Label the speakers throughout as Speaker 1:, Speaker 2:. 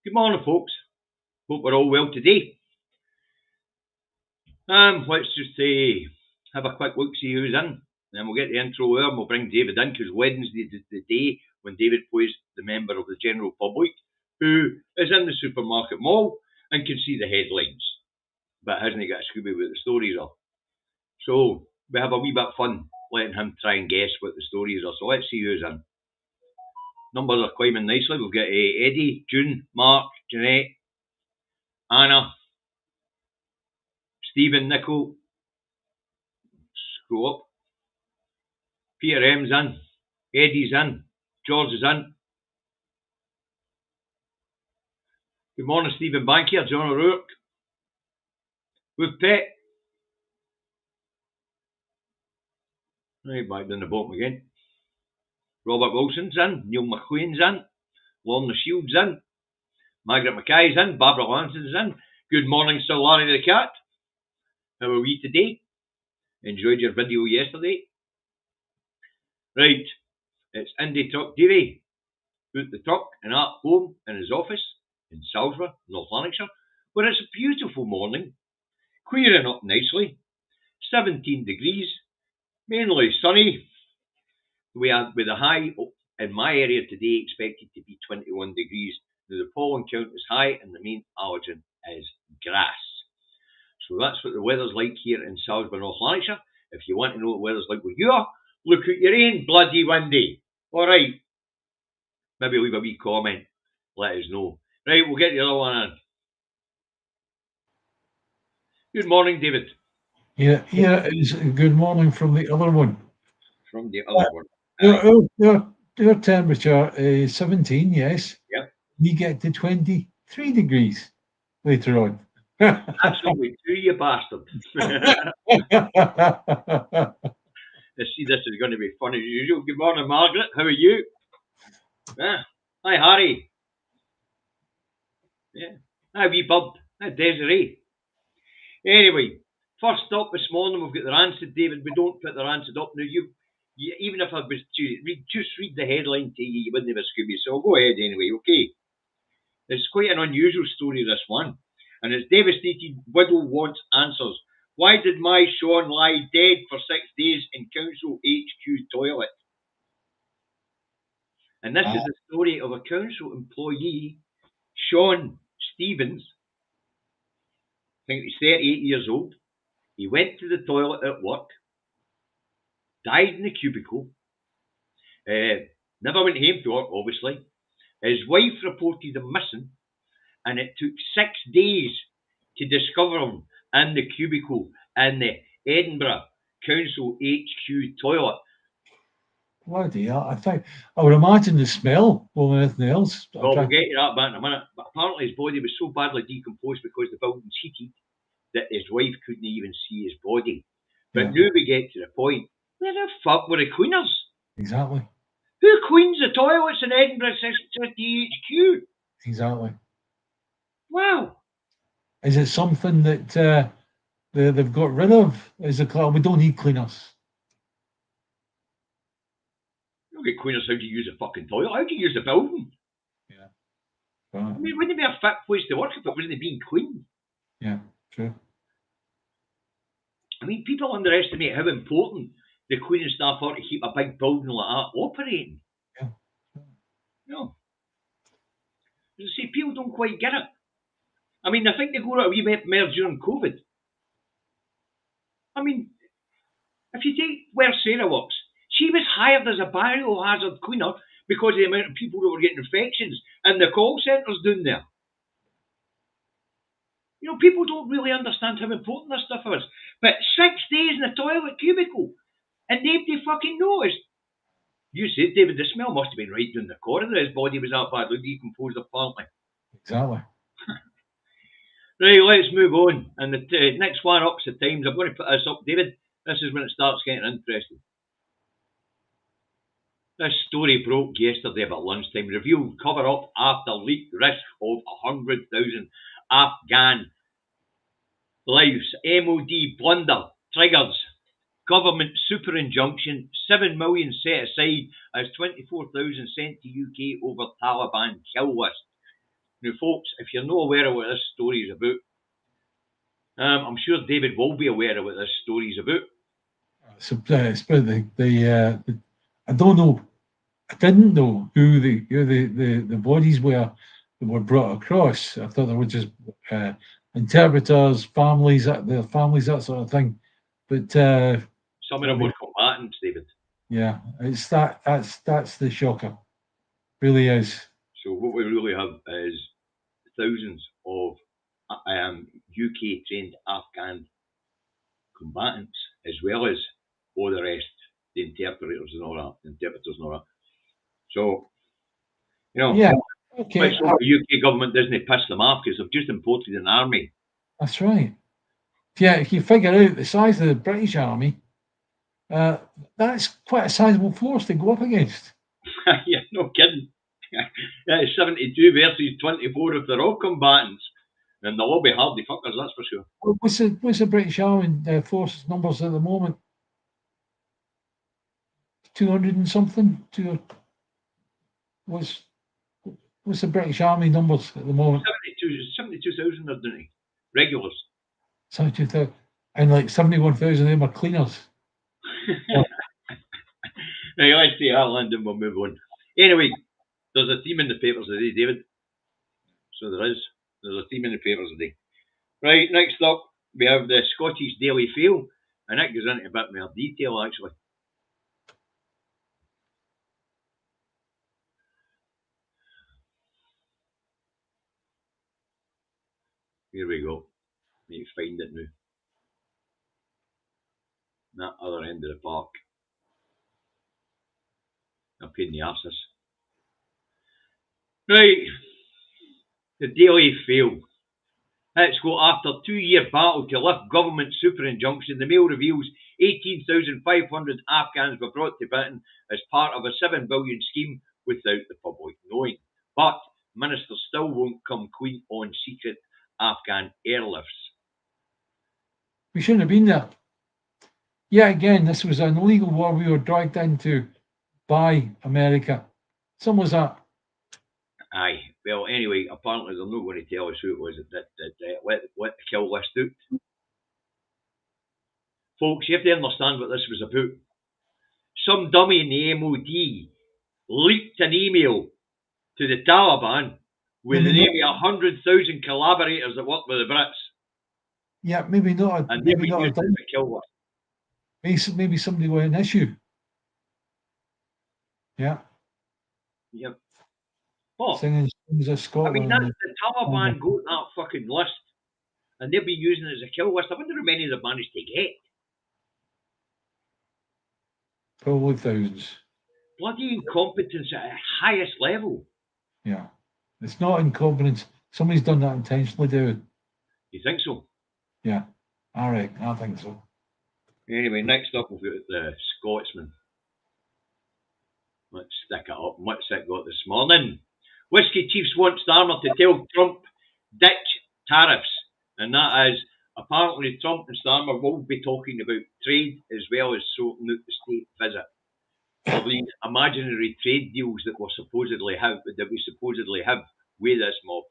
Speaker 1: Good morning, folks. Hope we're all well today. Let's just have a quick look, see who's in, and then we'll get the intro there, and we'll bring David in, because Wednesday is the day when David plays the member of the general public who is in the supermarket mall and can see the headlines, but hasn't got a Scooby what the stories are. So we have a wee bit of fun letting him try and guess what the stories are. So let's see who's in. Numbers are climbing nicely. We've got Eddie, June, Mark, Jeanette, Anna, Stephen, Nicole. Scroll up. Peter M's in. Eddie's in. George is in. Good morning, Stephen Bankier, John O'Rourke. With Pet. Right, back down the bottom again. Robert Wilson's in. Neil McLean's in. Lorna Shields in. Margaret Mackay's in. Barbara Lanson's in. Good morning, Sir Larry the Cat. How are we today? Enjoyed your video yesterday? Right, it's Indie Truck Davey. Put the truck and at home in his office in Salisbury, North Lanarkshire, where it's a beautiful morning, clearing up nicely, 17 degrees, mainly sunny. We are with a high in my area today expected to be 21 degrees. Now the pollen count is high and the main allergen is grass. So that's what the weather's like here in Salisbury, North Lanarkshire. If you want to know what the weather's like where you are, look at your own bloody windy. Alright. Maybe leave a wee comment. Let us know. Right, we'll get the other one in. Good morning, David.
Speaker 2: Yeah, it's good morning from the other one.
Speaker 1: From the other one.
Speaker 2: Your temperature is 17, yes.
Speaker 1: Yep.
Speaker 2: We get to 23 degrees later on.
Speaker 1: Absolutely true, you bastard. I see this is going to be fun as usual. Good morning, Margaret. How are you? Yeah. Hi, Harry. Yeah. Hi, wee bub. Hi, Desiree. Anyway, first up this morning, we've got the Rancid, David. We don't put the Rancid up. Now, you even if I was to read the headline to you, you wouldn't have a Scooby. So I'll go ahead anyway, okay? It's quite an unusual story, this one. And it's devastated widow wants answers. Why did my Sean lie dead for 6 days in Council HQ toilet? And this is the story of a council employee, Sean Stevens. I think he's 38 years old. He went to the toilet at work, died in the cubicle, never went home to work, obviously. His wife reported him missing, and it took 6 days to discover him in the cubicle in the Edinburgh Council HQ toilet.
Speaker 2: Bloody hell. I would imagine the smell more than anything else.
Speaker 1: Well, we'll get to that back in a minute. But apparently his body was so badly decomposed because the building's heated that his wife couldn't even see his body. But now we get to the point. Where the fuck were the cleaners?
Speaker 2: Exactly.
Speaker 1: Who cleans the toilets in Edinburgh City HQ?
Speaker 2: Exactly.
Speaker 1: Wow.
Speaker 2: Is it something that they've got rid of? Is it we don't need cleaners?
Speaker 1: You don't get cleaners how to use a fucking toilet. How do you use the building?
Speaker 2: Yeah.
Speaker 1: I mean, wouldn't it be a fit place to work if it wasn't being cleaned?
Speaker 2: Yeah, true.
Speaker 1: I mean, people underestimate how important the cleaning staff are to keep a big building like that operating.
Speaker 2: Yeah.
Speaker 1: No. As I say, people don't quite get it. I mean, I think they go out a wee bit more during COVID. I mean, if you take where Sarah works, she was hired as a biohazard cleaner because of the amount of people that were getting infections in the call centres down there. You know, people don't really understand how important this stuff is. But 6 days in a toilet cubicle and nobody fucking noticed. You said, David, the smell must have been right down the corridor. His body was that badly decomposed, apparently.
Speaker 2: Exactly.
Speaker 1: Right, let's move on. And the next one up's the Times. I'm going to put this up, David. This is when it starts getting interesting. This story broke yesterday about lunchtime. Revealed cover up after leaked risk of 100,000 Afghan lives. MOD blunder triggers government super injunction. 7 million set aside as 24,000 sent to UK over Taliban kill list. Now, folks, if you're not aware of what this story is about, I'm sure David will be aware of what this story is about.
Speaker 2: It's about I don't know. I didn't know who the bodies were that were brought across. I thought they were just interpreters, families, their families, that sort of thing. But
Speaker 1: some of them were combatants, David.
Speaker 2: Yeah, it's that's the shocker. Really is.
Speaker 1: So what we really have is thousands of UK trained Afghan combatants, as well as all the rest, the interpreters and all that. So,
Speaker 2: yeah, okay.
Speaker 1: Let's hope the UK government doesn't piss them off because they've just imported an army.
Speaker 2: That's right. Yeah, if you figure out the size of the British army, that's quite a sizable force to go up against.
Speaker 1: Yeah, no kidding. That is 72 versus 24 if they're all combatants. And they'll all be hardy fuckers, that's for sure.
Speaker 2: What's the British Army force numbers at the moment? 200 and something? What's the British Army numbers at the moment?
Speaker 1: 72,000 are doing regulars.
Speaker 2: 72,000. And like 71,000 of them are cleaners.
Speaker 1: Right, let's see Ireland and we'll move on. Anyway, there's a theme in the papers today, David. So there is. There's a theme in the papers today. Right, next up, we have the Scottish Daily Fail, and that goes into a bit more detail, actually. Here we go. You find it now. That other end of the park. Up in the arses. Right. The Daily Fail. Let's go. After a 2-year battle to lift government super injunction, the Mail reveals 18,500 Afghans were brought to Britain as part of a $7 billion scheme without the public knowing. But ministers still won't come clean on secret Afghan airlifts.
Speaker 2: We shouldn't have been there. Yeah, again, this was an illegal war we were dragged into by America. Some was that.
Speaker 1: Aye. Well, anyway, apparently they're not going to tell us who it was that let the kill list out. Folks, you have to understand what this was about. Some dummy in the MOD leaked an email to the Taliban with the name of 100,000 collaborators that work with the Brits.
Speaker 2: Yeah, maybe not.
Speaker 1: And
Speaker 2: maybe not.
Speaker 1: Used the kill list.
Speaker 2: Maybe somebody with an issue. Yeah.
Speaker 1: Yep. But,
Speaker 2: Singing songs of Scotland.
Speaker 1: I mean, the Taliban got that fucking list, and they'll be using it as a kill list. I wonder how many they've managed to get.
Speaker 2: Probably thousands.
Speaker 1: Bloody incompetence at the highest level.
Speaker 2: Yeah. It's not incompetence. Somebody's done that intentionally, David.
Speaker 1: You think so?
Speaker 2: Yeah. All right. I think so.
Speaker 1: Anyway, next up we've got the Scotsman. Let's stick it up. What's it got this morning? Whiskey Chiefs want Starmer to tell Trump ditch tariffs. And that is, apparently Trump and Starmer will be talking about trade as well as sorting out the state visit. For these imaginary trade deals that we supposedly have with this mob.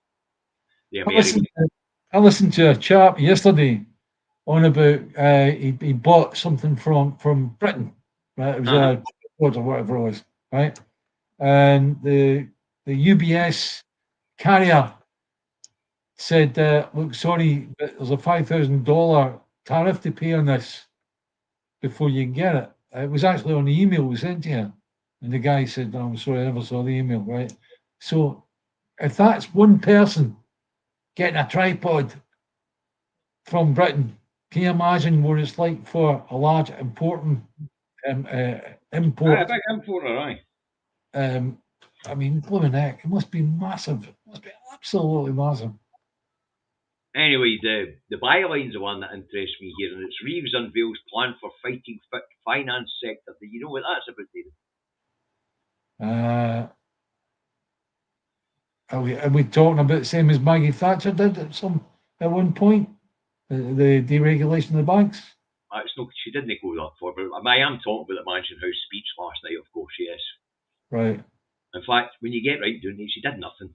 Speaker 1: The Americans.
Speaker 2: I listened to a chap yesterday on about he bought something from Britain, right? It was a or whatever it was, right? And the UBS carrier said, "Look, sorry, but there's a $5,000 tariff to pay on this before you can get it." It was actually on the email we sent to you, and the guy said, "I'm sorry, I never saw the email." Right? So, if that's one person getting a tripod from Britain, can you imagine what it's like for a large important import?
Speaker 1: A big importer, aye.
Speaker 2: I mean, blooming heck, it must be massive. It must be absolutely massive.
Speaker 1: Anyway, the byline's the one that interests me here, and it's Reeves unveils plan for fighting finance sector. Do you know what that's about, David?
Speaker 2: Are we talking about the same as Maggie Thatcher did at one point? The deregulation of the banks?
Speaker 1: No, she didn't go that far, but I am talking about the Mansion House speech last night, of course, yes.
Speaker 2: Right.
Speaker 1: In fact, when you get right down it, she did nothing.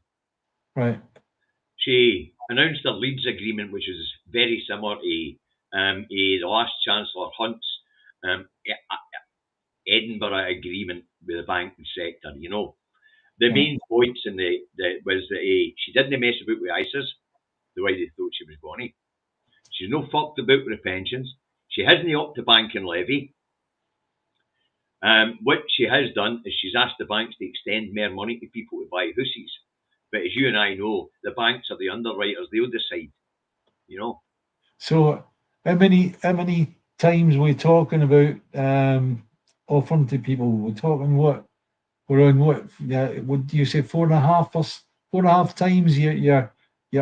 Speaker 2: Right.
Speaker 1: she announced her Leeds agreement, which is very similar to the last Chancellor Hunt's Edinburgh agreement with the banking sector. You know, the main points in the was that she didn't mess about with ISIS the way they thought she was going to. She's no fucked about with the pensions. She hasn't upped the banking levy. What she has done is she's asked the banks to extend more money to people to buy houses. But as you and I know, the banks are the underwriters. They'll decide, you know.
Speaker 2: So how many times we're talking about offering to people? We're talking what? We're on what? Yeah, would you say 4.5 times your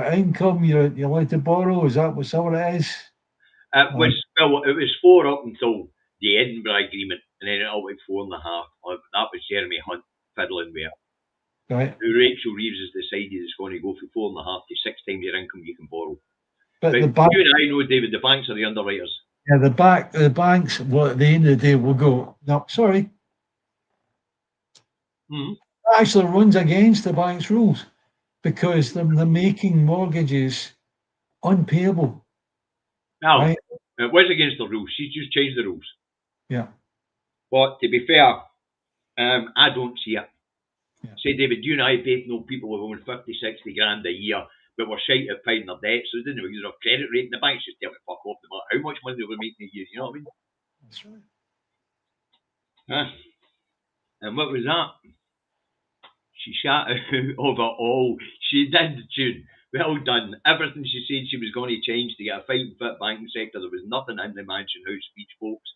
Speaker 2: income you're allowed to borrow? Is that what it is?
Speaker 1: It was 4 up until the Edinburgh agreement, and then it all went 4.5. That was Jeremy Hunt fiddling with it.
Speaker 2: Right.
Speaker 1: Rachel Reeves has decided it's going to go from 4.5 to 6 times your income you can borrow.
Speaker 2: But
Speaker 1: you and I know, David, the banks are the underwriters.
Speaker 2: Yeah, the banks. Well, at the end of the day, will go. No, sorry.
Speaker 1: Mm-hmm.
Speaker 2: That actually runs against the bank's rules because they're making mortgages unpayable.
Speaker 1: Now, right? It was against the rules. She's just changed the rules.
Speaker 2: Yeah.
Speaker 1: But to be fair, I don't see it. Yeah. Say, David, you and I both know people with only 50, 60 grand a year, but we're shite at paying their debt, so they didn't use their credit rate, and the banks just tell me fuck off no matter how much money they were making a year, you know what I mean?
Speaker 2: That's right.
Speaker 1: And what was that? She shot out over all. She did, June. Well done. Everything she said she was going to change to get a fighting fit banking sector, there was nothing in the Mansion House speech, folks.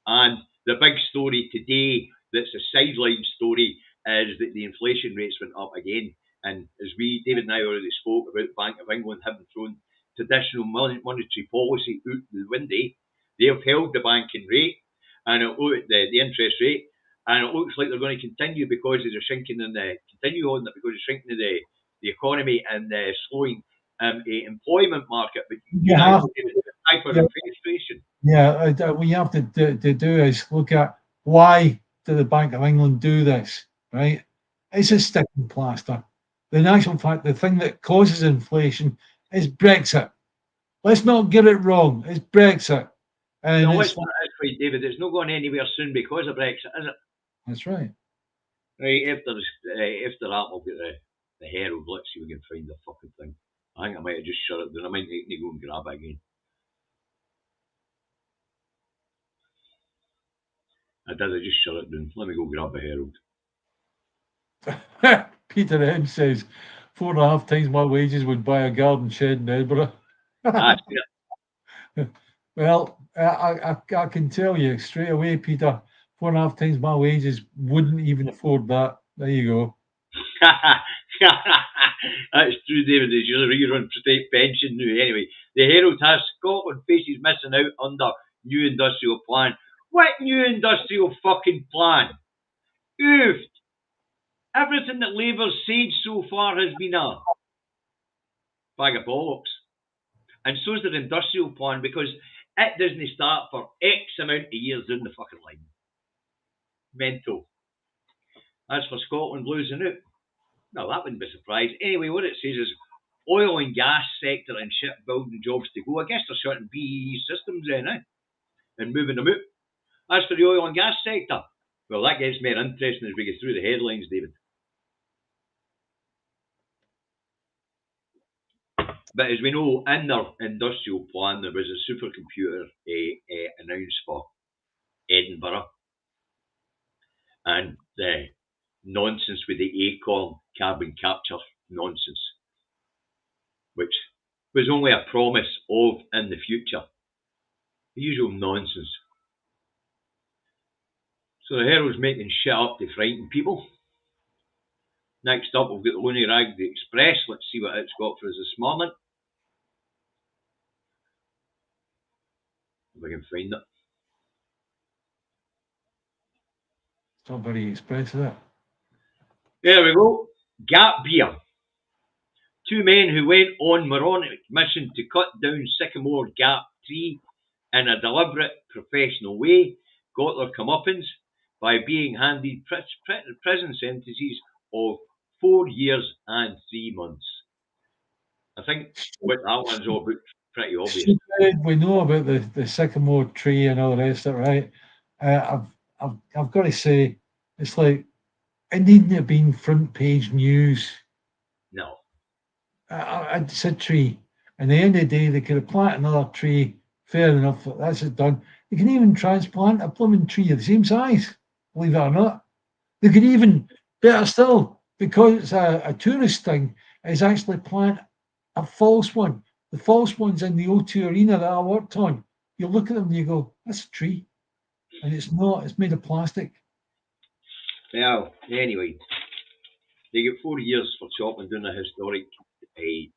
Speaker 1: And the big story today, that's a sideline story, is that the inflation rates went up again. And as David and I already spoke about the Bank of England having thrown traditional monetary policy out the window, they have held the banking rate and the interest rate, and it looks like they're going to continue because of the shrinking in the economy and the slowing employment market. But hyperinflation.
Speaker 2: Yeah, what you have to do is look at why did the Bank of England do this, right? It's a sticking plaster. In actual fact, the thing that causes inflation is Brexit. Let's not get it wrong. It's Brexit.
Speaker 1: And no, it's right, David. It's not going anywhere soon because of Brexit, is it?
Speaker 2: That's right.
Speaker 1: Right, after that, we'll get the Herald. Let's see if we can find the fucking thing. I think I might have just shut it down. I might need to go and grab it again. I just shut it down. Let me go grab the
Speaker 2: Herald. Peter M says 4.5 times my wages would buy a garden shed in Edinburgh. Well, I can tell you straight away, Peter, 4.5 times my wages wouldn't even afford that. There you go.
Speaker 1: That's true, David. It's your rerun state pension now. Anyway, the Herald has Scotland faces missing out under new industrial plan. What new industrial fucking plan? Oofed. Everything that Labour's said so far has been a bag of bollocks. And so's their industrial plan, because it doesn't start for X amount of years down the fucking line. Mental. As for Scotland losing out, no, that wouldn't be a surprise. Anyway, what it says is oil and gas sector and shipbuilding jobs to go. I guess they're shutting BAE systems there now and moving them out. As for the oil and gas sector, well, that gets more interesting as we get through the headlines, David. But as we know, in their industrial plan, there was a supercomputer announced for Edinburgh. And the nonsense with the ACORN carbon capture nonsense, which was only a promise of in the future. The usual nonsense. So the Herald's making shit up to frighten people. Next up, we've got the Looney Rag, the Express. Let's see what it's got for us this morning. If I can find it.
Speaker 2: It's not very express, is it?
Speaker 1: There we go. Gap beer. Two men who went on moronic mission to cut down Sycamore Gap tree in a deliberate, professional way got their comeuppance by being handed prison sentences of 4 years and 3 months. I think what that one's all about pretty obvious.
Speaker 2: We know about the sycamore tree and all the rest of it, right? I've got to say, it's like it needn't have been front page news.
Speaker 1: No.
Speaker 2: It's a tree. And at the end of the day, they could have planted another tree. Fair enough. That's it done. They can even transplant a blooming tree of the same size, believe it or not. They could even, better still, because it's a tourist thing, is actually plant a false one. The false ones in the O2 Arena that I worked on, you look at them and you go, that's a tree. And it's not, it's made of plastic.
Speaker 1: Well, anyway, they get 4 years for chopping down a historic tree.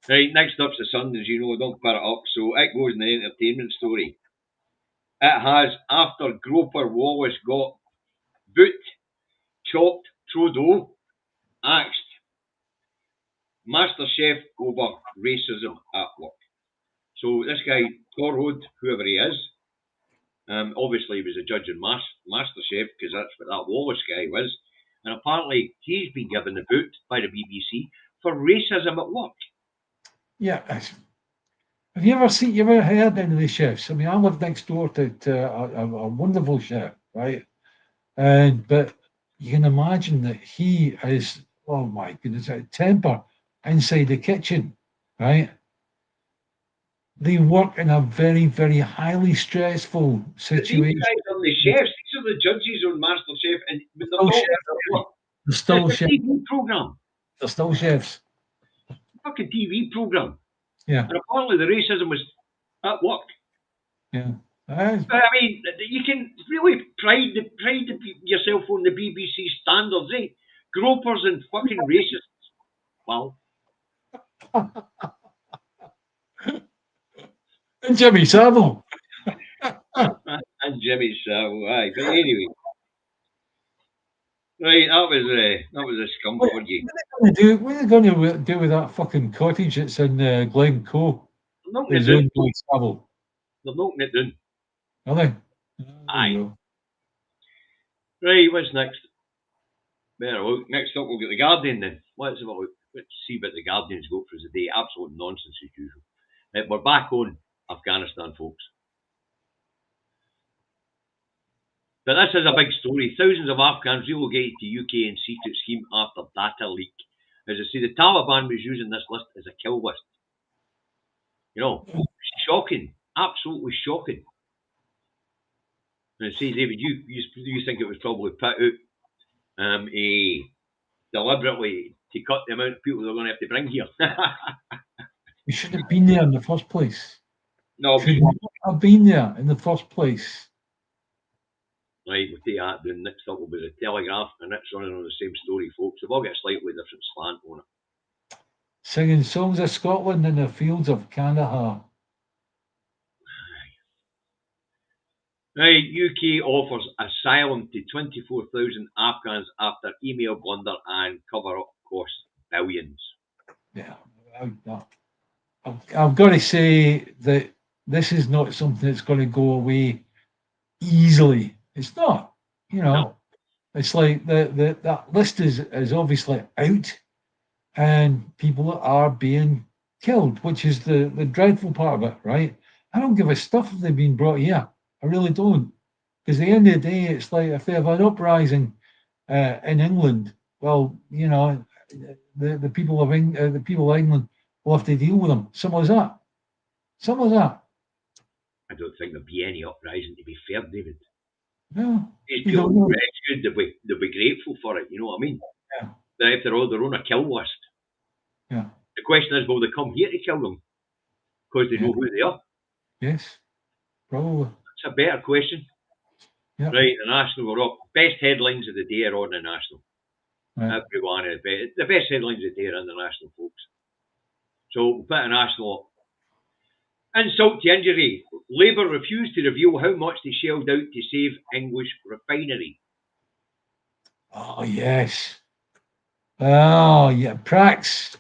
Speaker 1: Right, next up's the Sun, as you know, don't put it up, so it goes in the entertainment story. It has, after Groper Wallace got boot, chopped, Trudeau, axed, MasterChef over racism at work. So this guy, Torhood, whoever he is, obviously he was a judge in MasterChef, because that's what that Wallace guy was, and apparently he's been given the boot by the BBC for racism at work.
Speaker 2: Yeah. Have you ever heard any of the chefs? I mean, I live next door to a wonderful chef, right? But you can imagine that he is, oh my goodness, a temper inside the kitchen, right? They work in a very, very highly stressful situation.
Speaker 1: These guys are the chefs. These are the judges on MasterChef, and they're
Speaker 2: Still
Speaker 1: not
Speaker 2: chefs,
Speaker 1: at work.
Speaker 2: They're still
Speaker 1: It's a
Speaker 2: chefs.
Speaker 1: TV program.
Speaker 2: They're still chefs.
Speaker 1: Fucking TV program.
Speaker 2: Yeah.
Speaker 1: And apparently the racism was at work.
Speaker 2: Yeah.
Speaker 1: I mean, you can really pride yourself on the BBC standards, eh? Gropers and fucking racists. Well.
Speaker 2: And Jimmy Savile.
Speaker 1: And Jimmy Savile, aye. But anyway. Right, that was a scum for you.
Speaker 2: What are they going to do with that fucking cottage that's in Glencoe?
Speaker 1: They're knocking it down. They're knocking it down.
Speaker 2: Are they?
Speaker 1: Aye. Right, what's next? Next up we'll get the Guardian then. Let's see what the Guardian's got for us today. Absolute nonsense as usual. Right, we're back on Afghanistan, folks. But this is a big story. Thousands of Afghans relocated to UK in secret scheme after data leak. As I say, the Taliban was using this list as a kill list. You know, shocking. Absolutely shocking. And I say, David, you think it was probably put out deliberately to cut the amount of people they're going to have to bring here.
Speaker 2: We shouldn't have been there in the first place.
Speaker 1: No,
Speaker 2: should not have been there in the first place.
Speaker 1: Right, we'll take that down. Next up will be the Telegraph, and it's running on the same story, folks. They've all got a slightly different slant on it.
Speaker 2: Singing songs of Scotland in the fields of Kandahar.
Speaker 1: Right, UK offers asylum to 24,000 Afghans after email blunder and cover-up costs billions.
Speaker 2: Yeah, I've got to say that this is not something that's going to go away easily. It's not, you know. No. It's like that list is obviously out, and people are being killed, which is the dreadful part of it, right? I don't give a stuff if they've been brought here. I really don't, because at the end of the day, it's like if they have an uprising in England, well, you know, the people of England will have to deal with them. Simple as that. Simple as that.
Speaker 1: I don't think there'll be any uprising, to be fair, David.
Speaker 2: No.
Speaker 1: These people are good. They'll be grateful for it. You know what I mean?
Speaker 2: Yeah.
Speaker 1: But if they're on a kill list,
Speaker 2: yeah.
Speaker 1: The question is, will they come here to kill them because they know who they are?
Speaker 2: Yes, probably.
Speaker 1: That's a better question.
Speaker 2: Yeah.
Speaker 1: Right, the National are up. Best headlines of the day are on the National.
Speaker 2: Right.
Speaker 1: Everyone is the best headlines of the day are on the National, folks. So we'll put a National up. Insult to injury. Labour refused to reveal how much they shelled out to save English refinery.
Speaker 2: Oh, yes. Oh, yeah. Prax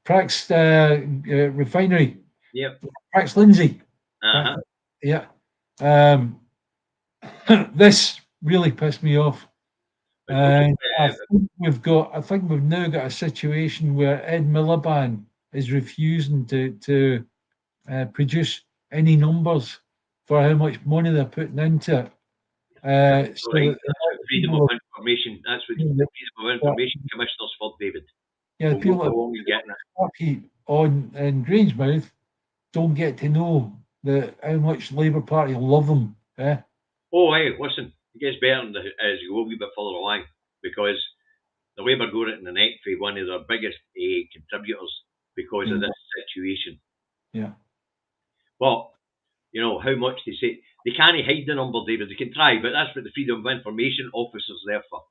Speaker 2: refinery.
Speaker 1: Yep.
Speaker 2: Prax Lindsay.
Speaker 1: Uh-huh.
Speaker 2: Yeah. This really pissed me off. And I think we've now got a situation where Ed Miliband is refusing to produce any numbers for how much money they're putting into it.
Speaker 1: That's what freedom of information. That's what the Freedom of Information Commissioner's for, David.
Speaker 2: Yeah,
Speaker 1: we'll
Speaker 2: people
Speaker 1: go along and getting it.
Speaker 2: On in Grangemouth don't get to know how much Labour Party love them. Yeah.
Speaker 1: Oh, hey, listen, it gets better as you go a wee bit further along because the Labour got it in the neck for one of their biggest contributors because of this situation.
Speaker 2: Yeah.
Speaker 1: But, you know, how much they say, they can't hide the number, David. They can try, but that's what the Freedom of Information Officer's there for.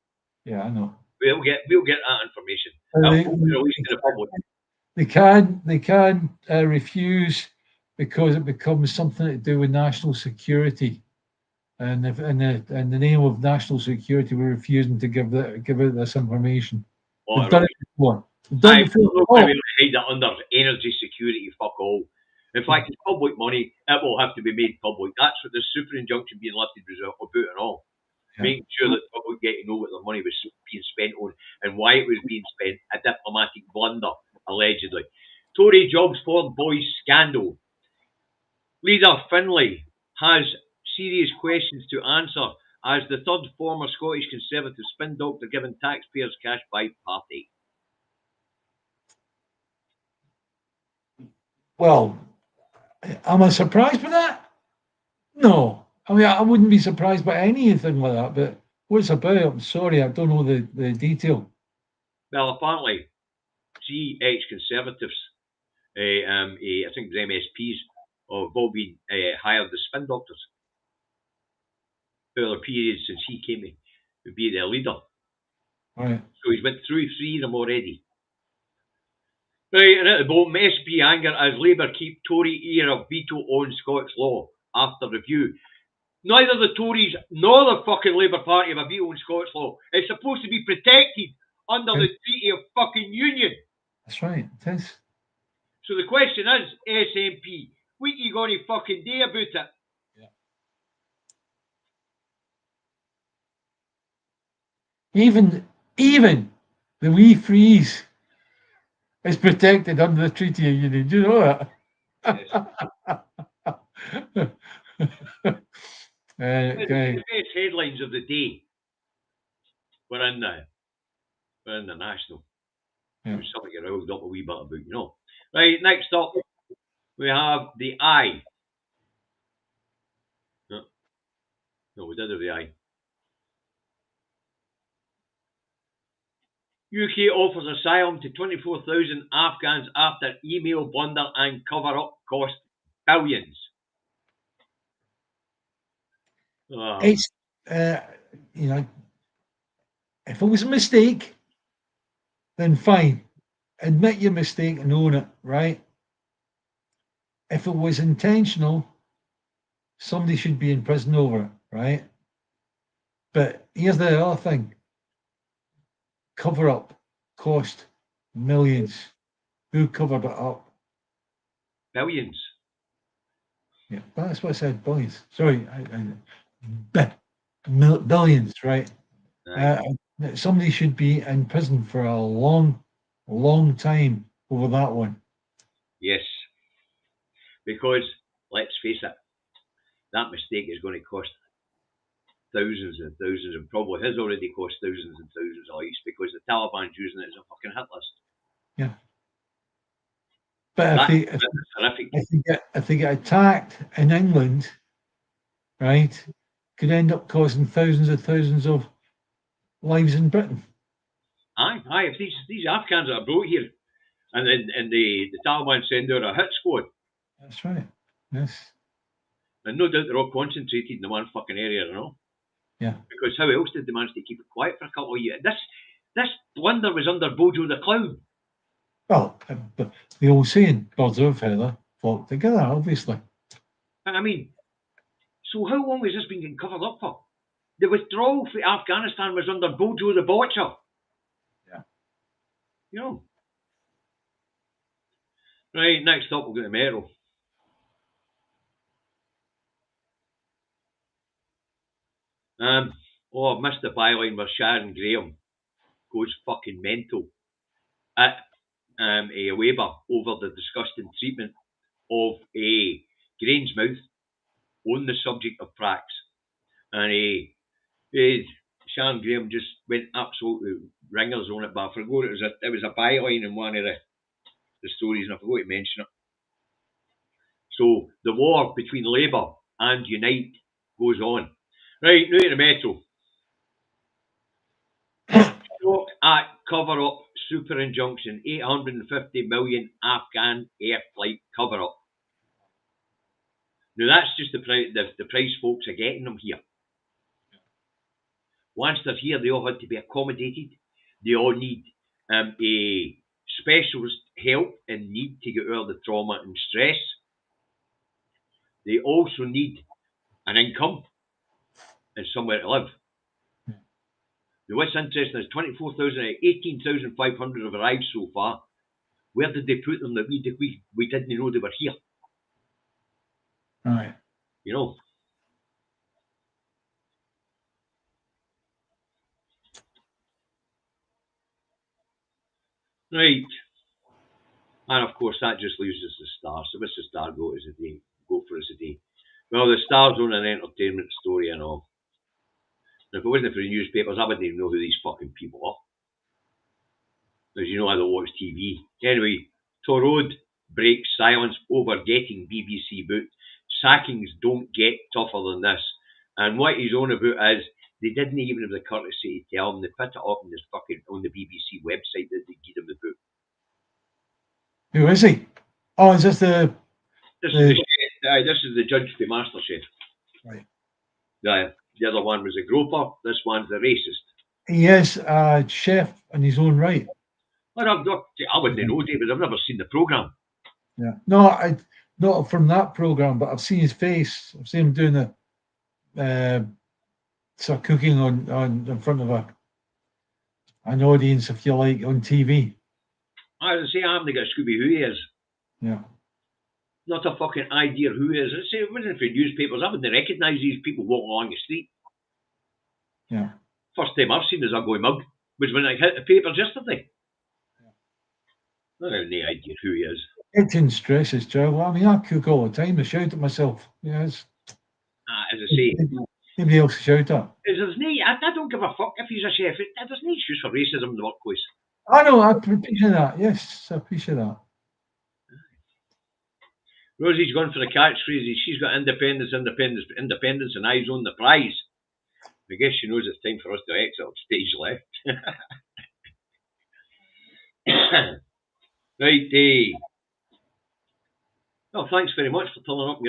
Speaker 2: Yeah, I know.
Speaker 1: We'll get that information. Released to the public.
Speaker 2: They can refuse because it becomes something to do with national security. And if in the name of national security, we're refusing to give out this information.
Speaker 1: Well,
Speaker 2: They've done it before.
Speaker 1: Nobody hide that under energy security. Fuck all. In fact, it's public money. It will have to be made public. That's what the super injunction being lifted was about and all. Yeah. Making sure that the public get to know what their money was being spent on and why it was being spent. A diplomatic blunder, allegedly. Tory jobs for boys scandal. Leader Finlay has serious questions to answer as the third former Scottish Conservative spin doctor given taxpayers cash by party.
Speaker 2: Well, am I surprised by that? No. I mean, I wouldn't be surprised by anything like that, but what's about? I'm sorry, I don't know the detail.
Speaker 1: Well, apparently, 3 ex-Conservatives, I think it was MSPs, have all been hired as spin doctors for the period since he came to be their leader.
Speaker 2: Right.
Speaker 1: So he's went through 3 of them already. Right, and at the bottom, SP anger as Labour keep Tory era veto on Scots law after review. Neither the Tories nor the fucking Labour Party have a veto on Scots law. It's supposed to be protected under the Treaty of fucking Union.
Speaker 2: That's right, it is.
Speaker 1: So the question is, SNP, what you going to fucking do about it?
Speaker 2: Yeah. Even the wee freeze is protected under the Treaty of Union. Do you know that?
Speaker 1: Yes. The best headlines of the day were in the National. Yeah. It was something I rolled up a wee bit about, you know. Right, next up, we have the Eye. No, we did have the Eye. UK offers asylum to 24,000 Afghans after email blunder and cover-up cost billions.
Speaker 2: It's, you know, if it was a mistake, then fine. Admit your mistake and own it, right? If it was intentional, somebody should be in prison over it, right? But here's the other thing. Cover up cost millions. Who covered it up?
Speaker 1: Billions.
Speaker 2: Yeah, that's what I said, billions. Sorry, billions, right? Somebody should be in prison for a long time over that one.
Speaker 1: Yes. Because, let's face it, that mistake is going to cost thousands and thousands, and probably has already cost thousands and thousands of lives because the Taliban's using it as a fucking hit list.
Speaker 2: Yeah. But if they get attacked in England, right, could end up causing thousands of lives in Britain.
Speaker 1: Aye. If these Afghans that are brought here, and then the Taliban send out a hit squad.
Speaker 2: That's right. Yes.
Speaker 1: And no doubt they're all concentrated in the one fucking area, you know.
Speaker 2: Yeah.
Speaker 1: Because how else did they manage to keep it quiet for a couple of years? This blunder was under Bojo the Clown.
Speaker 2: Well, the old saying, birds of a feather flock together, obviously.
Speaker 1: I mean, so how long has this been getting covered up for? The withdrawal from Afghanistan was under Bojo the Botcher.
Speaker 2: Yeah.
Speaker 1: You know. Right, next up we'll go to Merrill. Oh, I've missed the byline where Sharon Graham goes fucking mental at a Weber over the disgusting treatment of a Grangemouth on the subject of pracs. And Sharon Graham just went absolutely ringers on it, but I forgot it was a byline in one of the stories, and I forgot to mention it. So the war between Labour and Unite goes on. Right, now to the Metro. Shock Act cover up super injunction, 850 million Afghan air flight cover up. Now that's just the price folks are getting them here. Once they're here, they all had to be accommodated. They all need a specialist help and need to get out of the trauma and stress. They also need an income and somewhere to live. Now, what's interesting is 24,000 18,500 have arrived so far. Where did they put them that we didn't know they were here?
Speaker 2: Right.
Speaker 1: You know. Right. And of course that just leaves us the Star. So what's the Star go for us today? Well, the Star's on an entertainment story and all. And if it wasn't for the newspapers, I wouldn't even know who these fucking people are. As you know, I don't watch TV. Anyway, Torode breaks silence over getting BBC booked. Sackings don't get tougher than this. And what he's on about is they didn't even have the courtesy to tell him. They put it up on the BBC website that they give him the book.
Speaker 2: Who is he? Oh, is this the?
Speaker 1: This is the judge for MasterChef.
Speaker 2: Right.
Speaker 1: The other one was a groper. This one's the racist.
Speaker 2: He is a chef in his own right.
Speaker 1: Well, I wouldn't know, David. I've never seen the programme.
Speaker 2: Yeah. No, not from that programme, but I've seen his face. I've seen him doing the sort of cooking on in front of an audience, if you like, on TV.
Speaker 1: As I say, I haven't got a Scooby who he is.
Speaker 2: Yeah.
Speaker 1: Not a fucking idea who he is. I say, it wasn't for newspapers. I wouldn't recognise these people walking along the street.
Speaker 2: Yeah.
Speaker 1: First time I've seen this ugly mug was when I hit the papers yesterday. Yeah. I have no idea who he is.
Speaker 2: It stresses, Joe. I mean, I cook all the time. I shout at myself. Yes.
Speaker 1: As I say,
Speaker 2: nobody else to shout at.
Speaker 1: I don't give a fuck if he's a chef. There's no excuse for racism in the workplace.
Speaker 2: I know. I appreciate that. Yes, I appreciate that.
Speaker 1: Rosie's gone for the catchphrase. She's got independence, and eyes on the prize. I guess she knows it's time for us to exit stage left. Right. Well, thanks very much for turning up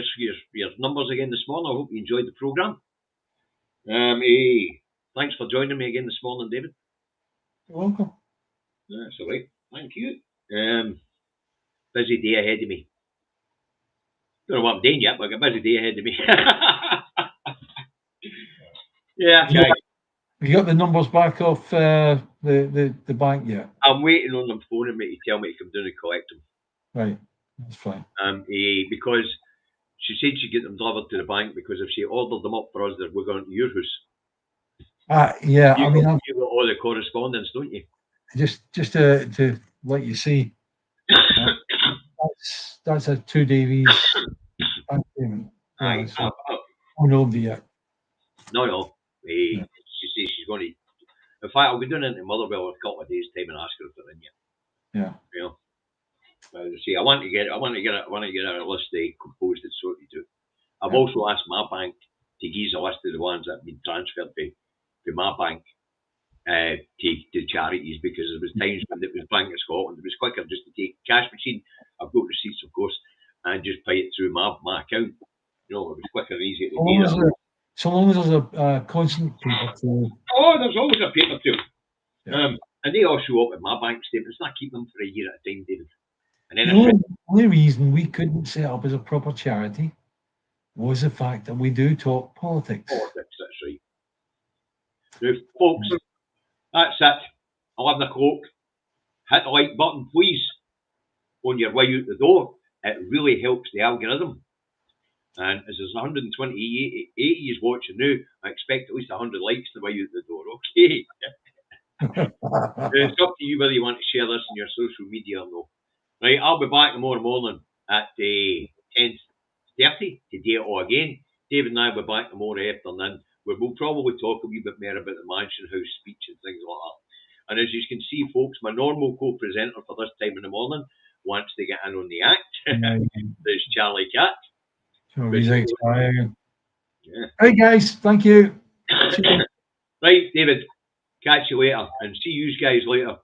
Speaker 1: your numbers again this morning. I hope you enjoyed the programme. Thanks for joining me again this morning, David.
Speaker 2: You're welcome.
Speaker 1: That's all right. Thank you. Busy day ahead of me. Don't know what I'm doing yet, but I've got a busy day ahead of me. Yeah, okay.
Speaker 2: Have you got the numbers back off the bank yet?
Speaker 1: I'm waiting on them phoning me to tell me to come down and collect them.
Speaker 2: Right, that's fine.
Speaker 1: Because she said she'd get them delivered to the bank, because if she ordered them up for us, we're going to your house.
Speaker 2: Yeah,
Speaker 1: you've got all the correspondence, don't you?
Speaker 2: Just to let you see, that's a Two Davies bank payment.
Speaker 1: Aye.
Speaker 2: So nobody yet.
Speaker 1: No. Yeah. She says she's going to. In fact, I'll be doing it in Motherwell in a couple of days' time and ask her if they're in yet.
Speaker 2: Yeah.
Speaker 1: You know. As I say, I want to get a list composed and sorted out. I've also asked my bank to give us a list of the ones that have been transferred to my bank to charities, because there was times when it was Bank of Scotland, it was quicker just to take cash machine. I've got receipts, of course, and just pay it through my account. You know, it was quicker and easier to do that.
Speaker 2: So long as there's a constant paper trail.
Speaker 1: Oh, there's always a paper trail. Yeah. And they all show up at my bank statements, and I keep them for a year at a time, David. And then
Speaker 2: the only reason we couldn't set up as a proper charity was the fact that we do talk politics.
Speaker 1: Politics, that's right. Now, folks, that's it. 11 o'clock. Hit the like button, please, on your way out the door. It really helps the algorithm. And as there's 128 years watching now, I expect at least 100 likes to way out the door. Okay. It's up to you whether you want to share this on your social media or no. Right, I'll be back tomorrow morning at 10:30 to do it all again. David and I will be back tomorrow afternoon, where we'll probably talk a wee bit more about the Mansion House speech and things like that. And as you can see, folks, my normal co-presenter for this time in the morning wants to get in on the act. There's Charlie Cat.
Speaker 2: So he's expiring.
Speaker 1: Yeah.
Speaker 2: Hey guys, thank you.
Speaker 1: Right, David, catch you later and see you guys later.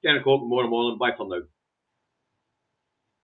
Speaker 1: 10 o'clock tomorrow morning. Bye for now.